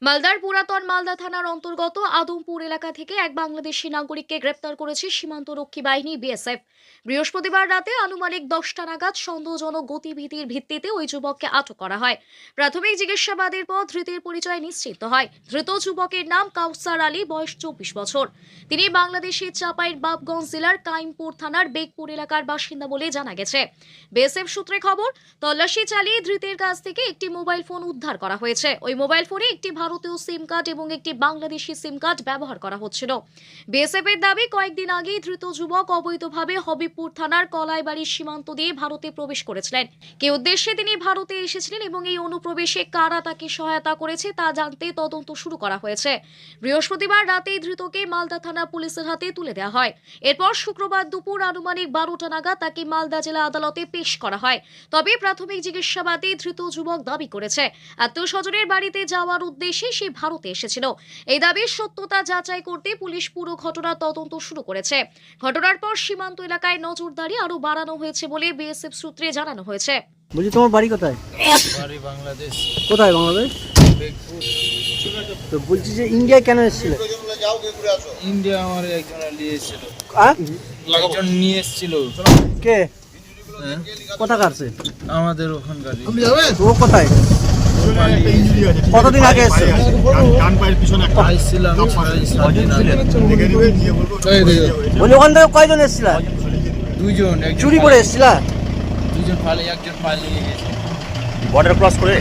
মালদার পুরাতন মালদা থানার অন্তর্গত আদমপুর এলাকা থেকে এক বাংলাদেশি নাগরিককে গ্রেপ্তার করেছে সীমান্তরক্ষী বাহিনী বিএসএফ। বৃহস্পতিবার রাতে আনুমানিক 10টা নাগাদ সন্দেহজনক গতিবিধির ভিত্তিতে ওই যুবককে আটক করা হয়। প্রাথমিক জিজ্ঞাসাবাদের পর ধৃতের পরিচয় নিশ্চিত হয়। ধৃত যুবকের নাম কাউসার আলী, বয়স 24 বছর। তিনি বাংলাদেশের চাঁপাইর বাবগঞ্জ জেলার কাইমপুর থানার বেগপুর এলাকার বাসিন্দা বলে জানা গেছে। বিএসএফ সূত্রে খবর, তল্লাশি চালিয়ে ধৃতের কাছ থেকে একটি মোবাইল ফোন উদ্ধার করা হয়েছে। ওই মোবাইল ফোনে একটি ভারতীয় সিম কার্ড এবং একটি বাংলাদেশি সিম কার্ড ব্যবহার করা হচ্ছিল। বিএসএফ এর দাবি, কয়েকদিন আগেই ধৃত যুবক অবৈধভাবে হবিবপুর থানার কলাইবাড়ির সীমান্ত দিয়ে ভারতে প্রবেশ করেছিলেন। কি উদ্দেশ্যে তিনি ভারতে এসেছিলেন এবং এই অনুপ্রবেশে কারা তাকে সহায়তা করেছে তা জানতে তদন্ত শুরু করা হয়েছে। বৃহস্পতিবার রাতেই ধৃতকে মালদা থানা পুলিশের হাতে তুলে দেওয়া হয়। এরপর শুক্রবার দুপুর আনুমানিক 12টা নাগাদ তাকে মালদা জেলা আদালতে পেশ করা হয়। তবে প্রাথমিক জিজ্ঞাসাবাদে ধৃত যুবক দাবি করেছে, আত্মীয়স্বজনের বাড়িতে যাওয়ার উদ্দেশ্যে সে ভারতে এসেছিল। এই দাবির সত্যতা যাচাই করতে পুলিশ পুরো ঘটনার তদন্ত শুরু করেছে। ঘটনার পর সীমান্ত এলাকায় নজরদারি আরো বাড়ানো হয়েছে বলে বিএসএফ সূত্রে জানানো হয়েছে। বলছি, তোমার বাড়ি কোথায়? বাড়ি বাংলাদেশ। কোথায় বাংলাদেশ? বেগপুর। তো বলছি যে ইন্ডিয়া কেন এসেছিলে? ইন্ডিয়া আমার একজন নিয়ে এসেছিল। হ্যাঁ? একজন নিয়ে এসেছিল। কে? হ্যাঁ? কোথাকার সে? আমাদের ওখানকার। ও কোথায়? কতদিন আগে এসছে? আইছিলাম 6-7 দিন আগে। বলি, ওখান থেকে কয়জন এসেছিল? দুজন। চুরি করে এসেছিল? দুজন একজন পালিয়ে গেছে। বর্ডার ক্রস করে